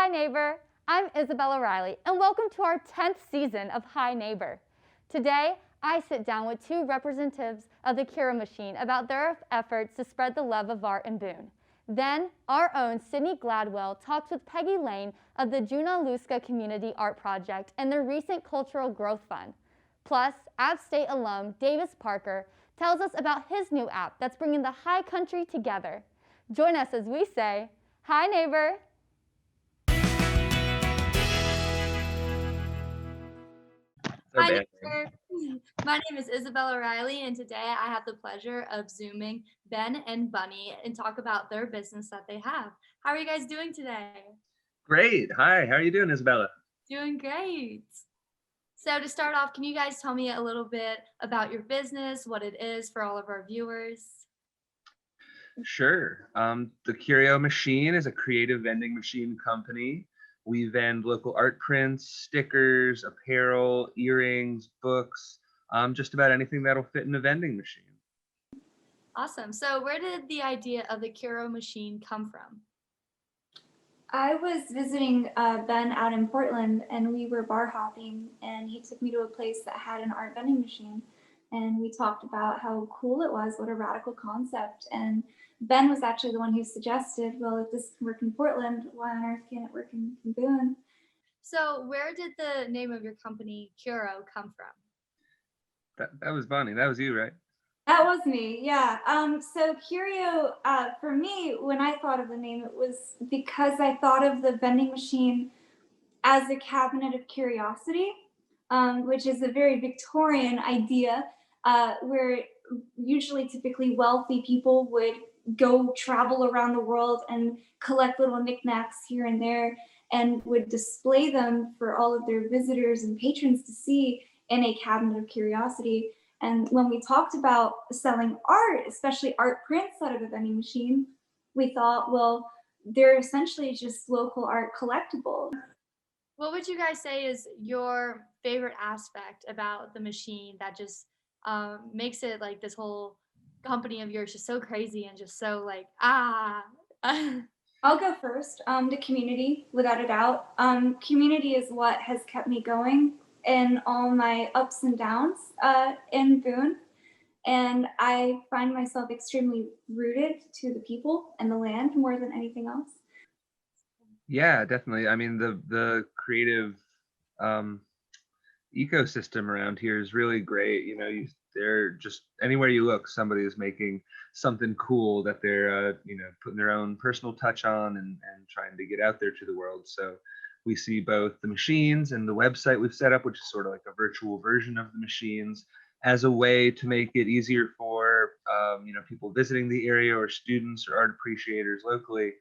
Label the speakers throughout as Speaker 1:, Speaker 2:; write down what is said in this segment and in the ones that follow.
Speaker 1: Hi Neighbor, I'm Isabella Riley and welcome to our 10th season of Hi Neighbor. Today, I sit down with two representatives of the Curio Machine about their efforts to spread the love of art in Boone. Then, our own Sydney Gladwell talks with Peggy Laine of the Journalisca Community Art Project and their recent Cultural Growth Fund. Plus, App State alum Davis Parker tells us about his new app that's bringing the high country together. Join us as we say, Hi Neighbor!
Speaker 2: Hi, Neighbor. My name is Isabella Riley, and today I have the pleasure of Zooming Ben and Bunny and talk about their business that they have. How are you guys doing today?
Speaker 3: Great. Hi, how are you doing, Isabella?
Speaker 2: Doing great. So to start off, can you guys tell me a little bit about your business, what it is for all of our viewers?
Speaker 3: Sure. The Curio Machine is a creative vending machine company. We vend local art prints, stickers, apparel, earrings, books, just about anything that'll fit in a vending machine.
Speaker 2: Awesome. So where did the idea of the Curio Machine come from?
Speaker 4: I was visiting Ben out in Portland, and we were bar hopping, and he took me to a place that had an art vending machine, and we talked about how cool it was, what a radical concept. And Ben was actually the one who suggested, well, if this can work in Portland, why on earth can't it work in Boone?
Speaker 2: So where did the name of your company, Curio, come from?
Speaker 3: That was Bonnie. That was you, right?
Speaker 4: That was me, yeah. So Curio, for me, when I thought of the name, it was because I thought of the vending machine as a cabinet of curiosity, which is a very Victorian idea, where usually typically wealthy people would go travel around the world and collect little knickknacks here and there and would display them for all of their visitors and patrons to see in a cabinet of curiosity. And when we talked about selling art, especially art prints out of a vending machine, we thought, well, they're essentially just local art collectibles.
Speaker 2: What would you guys say is your favorite aspect about the machine that just makes it like this whole company of yours just so crazy and just so like,
Speaker 4: I'll go first. The community, without a doubt. Community is what has kept me going in all my ups and downs in Boone. And I find myself extremely rooted to the people and the land more than anything else.
Speaker 3: Yeah, definitely. I mean, the creative ecosystem around here is really great. You know, they're just anywhere you look, somebody is making something cool that they're putting their own personal touch on and trying to get out there to the world. So we see both the machines and the website we've set up, which is sort of like a virtual version of the machines, as a way to make it easier for people visiting the area or students or art appreciators locally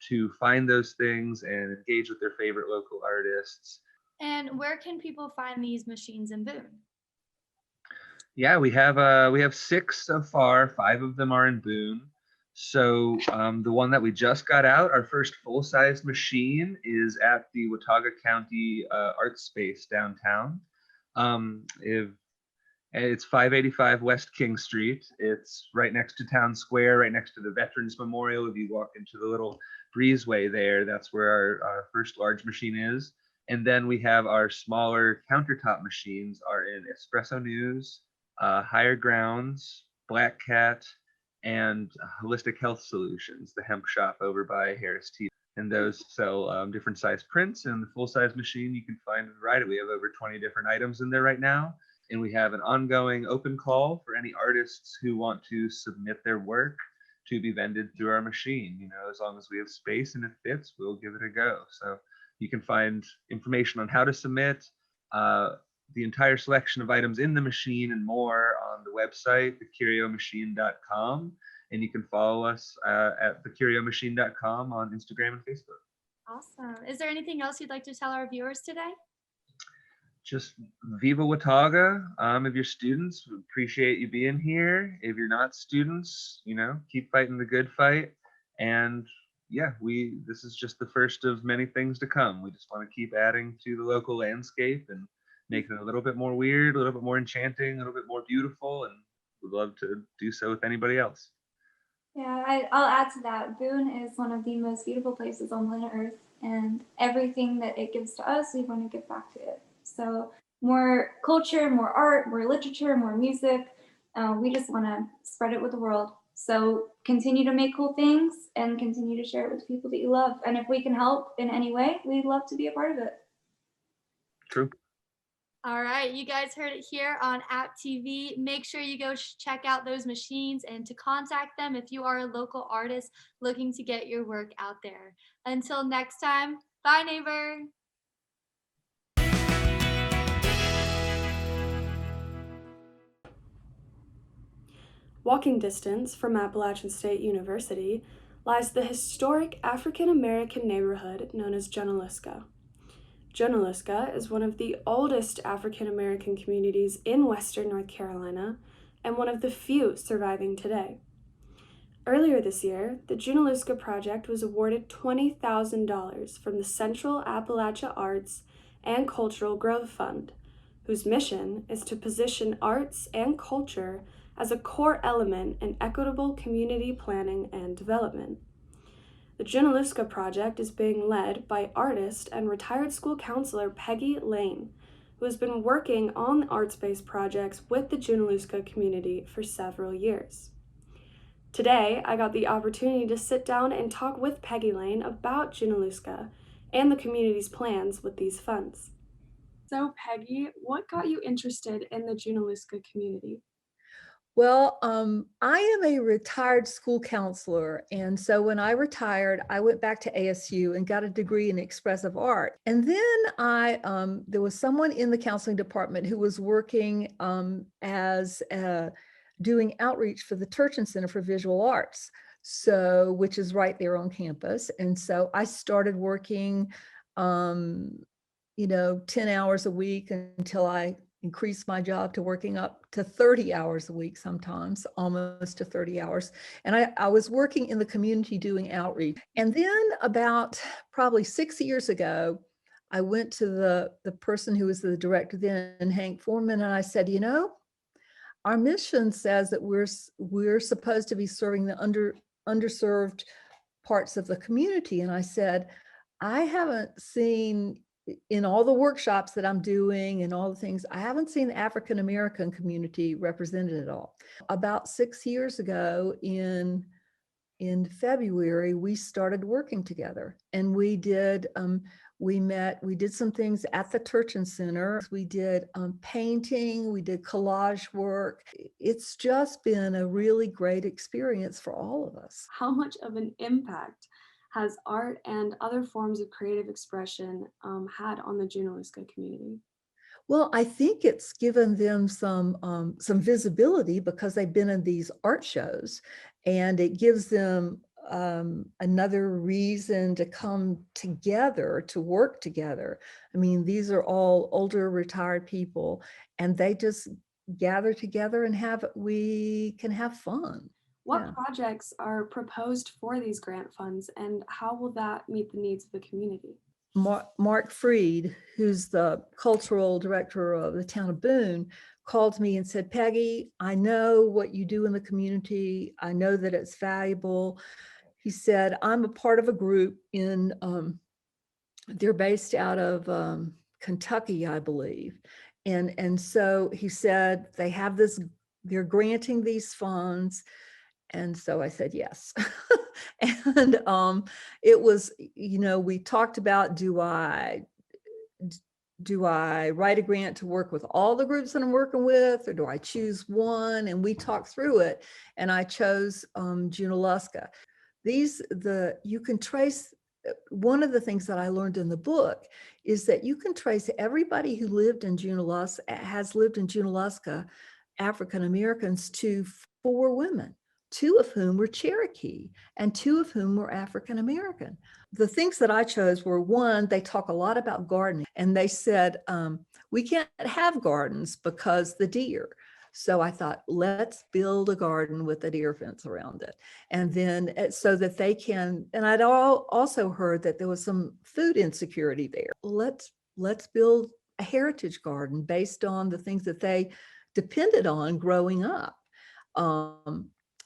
Speaker 3: to find those things and engage with their favorite local artists.
Speaker 2: And where can people find these machines in Boone?
Speaker 3: Yeah, we have 6 so far. 5 of them are in Boone. So the one that we just got out, our first full-size machine, is at the Watauga County Art Space downtown. It's 585 West King Street. It's right next to Town Square, right next to the Veterans Memorial. If you walk into the little breezeway there, that's where our first large machine is. And then we have our smaller countertop machines are in Espresso News, Higher Grounds, Black Cat, and Holistic Health Solutions, the hemp shop over by Harris Teeter. And those sell different size prints. And the full-size machine, you can find a variety. We have over 20 different items in there right now. And we have an ongoing open call for any artists who want to submit their work to be vended through our machine. You know, as long as we have space and it fits, we'll give it a go. So you can find information on how to submit, the entire selection of items in the machine and more on the website, thecuriomachine.com. And you can follow us at thecuriomachine.com on Instagram and Facebook.
Speaker 2: Awesome. Is there anything else you'd like to tell our viewers today?
Speaker 3: Just Viva Watauga. If you're students, we appreciate you being here. If you're not students, keep fighting the good fight. And yeah, this is just the first of many things to come. We just want to keep adding to the local landscape and making it a little bit more weird, a little bit more enchanting, a little bit more beautiful, and we'd love to do so with anybody else.
Speaker 4: Yeah, I'll add to that. Boone is one of the most beautiful places on planet Earth. and everything that it gives to us, we want to give back to it. So more culture, more art, more literature, more music. We just want to spread it with the world. So continue to make cool things and continue to share it with people that you love. And if we can help in any way, we'd love to be a part of it.
Speaker 3: True.
Speaker 2: All right, you guys heard it here on App TV. Make sure you go check out those machines and to contact them if you are a local artist looking to get your work out there. Until next time, bye, neighbor.
Speaker 5: Walking distance from Appalachian State University lies the historic African American neighborhood known as Journalisca. Journalisca is one of the oldest African American communities in Western North Carolina and one of the few surviving today. Earlier this year, the Journalisca Project was awarded $20,000 from the Central Appalachia Arts and Cultural Growth Fund, whose mission is to position arts and culture as a core element in equitable community planning and development. The Journalisca Project is being led by artist and retired school counselor Peggy Laine, who has been working on arts-based projects with the Journalisca community for several years. Today, I got the opportunity to sit down and talk with Peggy Laine about Journalisca and the community's plans with these funds. So Peggy, what got you interested in the Journalisca community?
Speaker 6: Well, I am a retired school counselor. And so when I retired, I went back to ASU and got a degree in expressive art. And then there was someone in the counseling department who was working as doing outreach for the Turchin Center for Visual Arts, which is right there on campus. And so I started working, 10 hours a week until I increased my job to working up to 30 hours a week, sometimes almost to 30 hours. And I was working in the community doing outreach. And then about probably 6 years ago, I went to the person who was the director then, Hank Foreman, and I said, our mission says that we're supposed to be serving the underserved parts of the community. And I said, I haven't seen in all the workshops that I'm doing and all the things, I haven't seen the African American community represented at all. About 6 years ago in February, we started working together, and we did some things at the Turchin Center. We did painting, we did collage work. It's just been a really great experience for all of us.
Speaker 5: How much of an impact has art and other forms of creative expression had on the Journalisca community?
Speaker 6: Well, I think it's given them some visibility because they've been in these art shows, and it gives them another reason to come together, to work together. I mean, these are all older retired people, and they just gather together and we can have fun.
Speaker 5: What projects are proposed for these grant funds, and how will that meet the needs of the community?
Speaker 6: Mark Freed, who's the cultural director of the town of Boone, called me and said, Peggy, I know what you do in the community. I know that it's valuable. He said, I'm a part of a group they're based out of Kentucky, I believe. And so he said, they're granting these funds. And so I said, yes. And it was, we talked about, do I write a grant to work with all the groups that I'm working with, or do I choose one? And we talked through it, and I chose Journalisca. You can trace, one of the things that I learned in the book is that you can trace everybody who has lived in Journalisca, African Americans, to 4 women. 2 of whom were Cherokee and 2 of whom were African American. The things that I chose were, one, they talk a lot about gardening, and they said, we can't have gardens because the deer. So I thought, let's build a garden with a deer fence around it. And then so that they can, and I'd also heard that there was some food insecurity there. Let's build a heritage garden based on the things that they depended on growing up.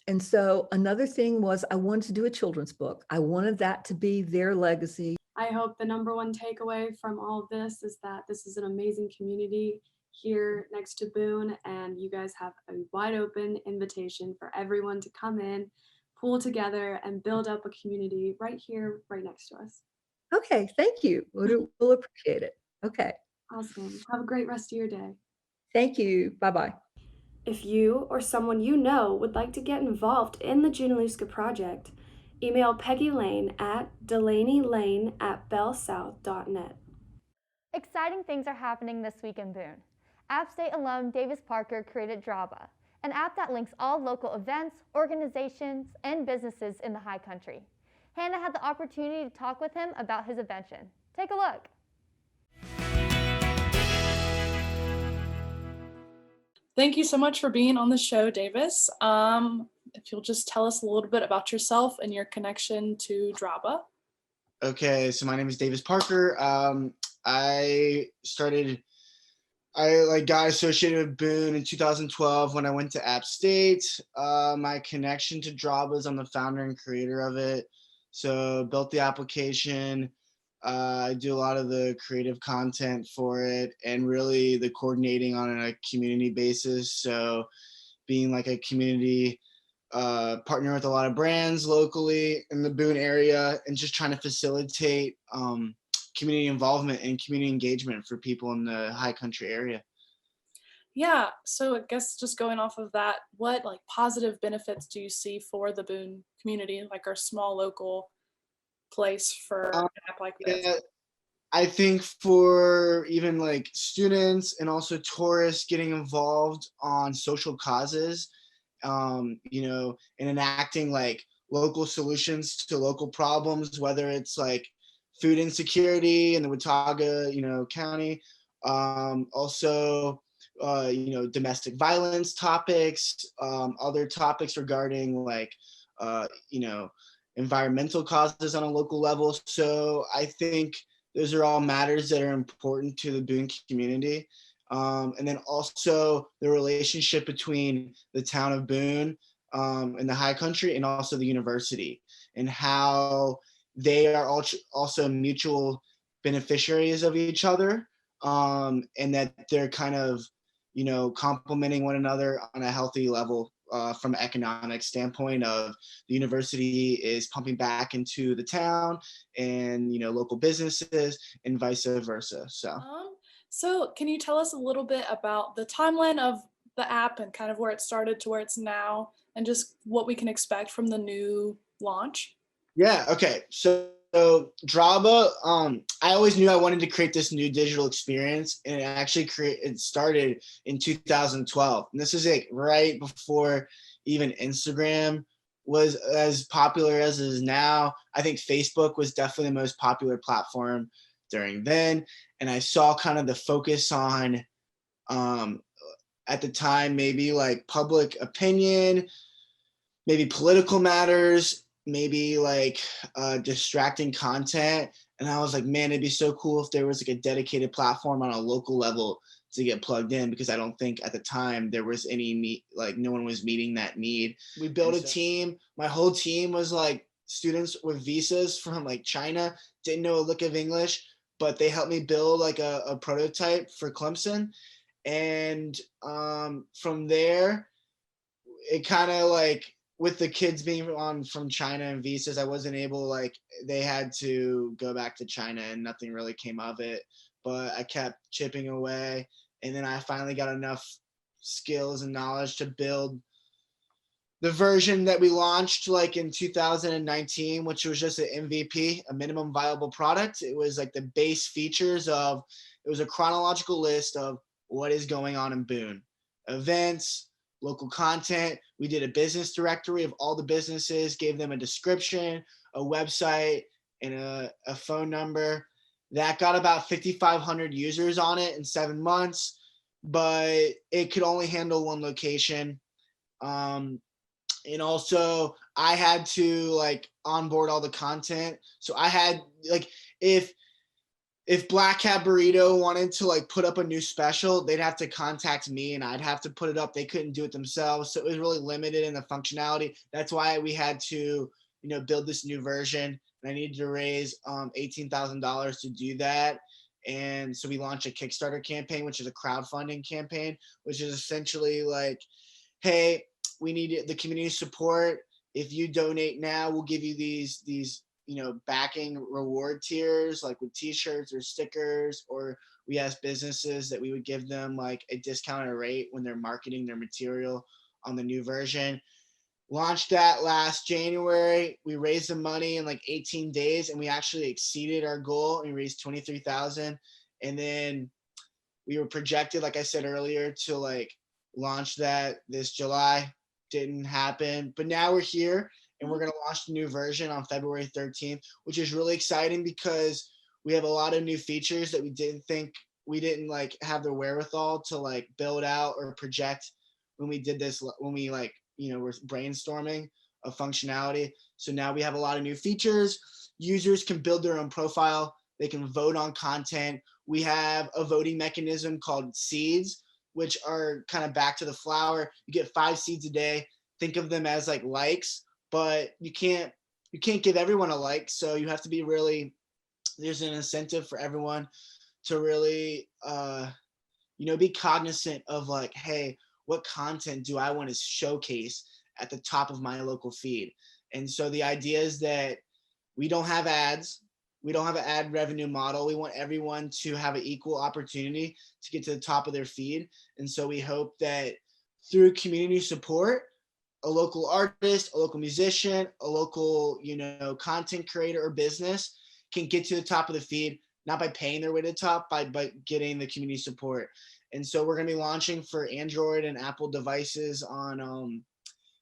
Speaker 6: And so another thing was I wanted to do a children's book. I wanted that to be their legacy.
Speaker 5: I hope the number one takeaway from all of this is that this is an amazing community here next to Boone, and you guys have a wide open invitation for everyone to come in, pool together, and build up a community right here, right next to us.
Speaker 6: Okay, thank you. We'll appreciate it. Okay,
Speaker 5: Awesome. Have a great rest of your day.
Speaker 6: thank you. Bye-bye.
Speaker 5: If you or someone you know would like to get involved in the Juurnalisca Project, email Peggy Laine at delaney.lane@bellsouth.net.
Speaker 1: Exciting things are happening this week in Boone. App State alum Davis Parker created Draba, an app that links all local events, organizations, and businesses in the High Country. Hannah had the opportunity to talk with him about his invention. Take a look.
Speaker 7: Thank you so much for being on the show, Davis. If you'll just tell us a little bit about yourself and your connection to Draba.
Speaker 8: Okay, so my name is Davis Parker. I got associated with Boone in 2012 when I went to App State. My connection to Draba is I'm the founder and creator of it. So built the application. I do a lot of the creative content for it and really the coordinating on a community basis. So being like a community partner with a lot of brands locally in the Boone area and just trying to facilitate community involvement and community engagement for people in the High Country area.
Speaker 7: Yeah, so I guess just going off of that, what like positive benefits do you see for the Boone community, like our small local place for an app like this?
Speaker 8: Yeah, I think for even like students and also tourists getting involved on social causes, and enacting like local solutions to local problems, whether it's like food insecurity in the Watauga, County, also, domestic violence topics, other topics regarding like, environmental causes on a local level. So I think those are all matters that are important to the Boone community. And then also the relationship between the town of Boone and the High Country and also the university and how they are also mutual beneficiaries of each other, and that they're kind of, complementing one another on a healthy level. From an economic standpoint of the university is pumping back into the town and, local businesses and vice versa.
Speaker 7: So can you tell us a little bit about the timeline of the app and kind of where it started to where it's now and just what we can expect from the new launch?
Speaker 8: Yeah. Okay. So Draba, I always knew I wanted to create this new digital experience, and it started in 2012. And this is like right before even Instagram was as popular as it is now. I think Facebook was definitely the most popular platform during then. And I saw kind of the focus on, at the time, maybe like public opinion, maybe political matters, maybe like distracting content. And I was like, man, it'd be so cool if there was like a dedicated platform on a local level to get plugged in, because I don't think at the time there was any need, like no one was meeting that need. We built a team. My whole team was like students with visas from like China, didn't know a lick of English, but they helped me build like a prototype for Clemson. And from there, it kind of like, with the kids being on from China and visas, I wasn't able, like they had to go back to China and nothing really came of it, but I kept chipping away. And then I finally got enough skills and knowledge to build the version that we launched like in 2019, which was just an MVP, a minimum viable product. It was like the base features of, it was a chronological list of what is going on in Boone, events, local content. We did a business directory of all the businesses, gave them a description, a website, and a phone number. That got about 5,500 users on it in 7 months, but it could only handle one location. And also I had to like onboard all the content. So I had like, if Black Cat Burrito wanted to like put up a new special, they'd have to contact me and I'd have to put it up. They couldn't do it themselves. So it was really limited in the functionality. That's why we had to, build this new version and I needed to raise $18,000 to do that. And so we launched a Kickstarter campaign, which is a crowdfunding campaign, which is essentially like, hey, we need the community support. If you donate now, we'll give you these backing reward tiers, like with t-shirts or stickers, or we asked businesses that we would give them like a discounted rate when they're marketing their material on the new version. Launched that last January. We raised the money in like 18 days, and we actually exceeded our goal, and we raised 23,000. And then we were projected, like I said earlier, to like launch that this July. Didn't happen, but now we're here, and we're going to launch the new version on February 13th, which is really exciting because we have a lot of new features that we didn't like have the wherewithal to like build out or project when we did this, when we like, we're brainstorming of functionality. So now we have a lot of new features. Users can build their own profile. They can vote on content. We have a voting mechanism called seeds, which are kind of back to the flower. You get 5 seeds a day. Think of them as like likes, but you can't give everyone a like. So you have to be really, there's an incentive for everyone to really, be cognizant of like, hey, what content do I want to showcase at the top of my local feed? And so the idea is that we don't have ads. We don't have an ad revenue model. We want everyone to have an equal opportunity to get to the top of their feed. And so we hope that through community support, a local artist, a local musician, a local, content creator or business can get to the top of the feed, not by paying their way to the top, by getting the community support. And so we're going to be launching for Android and Apple devices on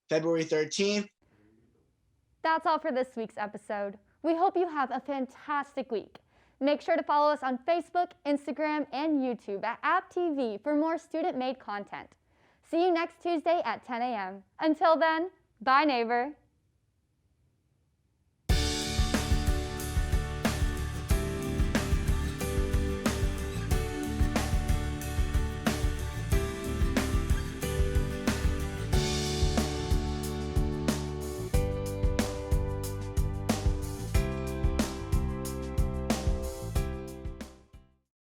Speaker 8: February 13th.
Speaker 1: That's all for this week's episode. We hope you have a fantastic week. Make sure to follow us on Facebook, Instagram, and YouTube at AppTV for more student-made content. See you next Tuesday at 10 a.m. Until then, bye neighbor.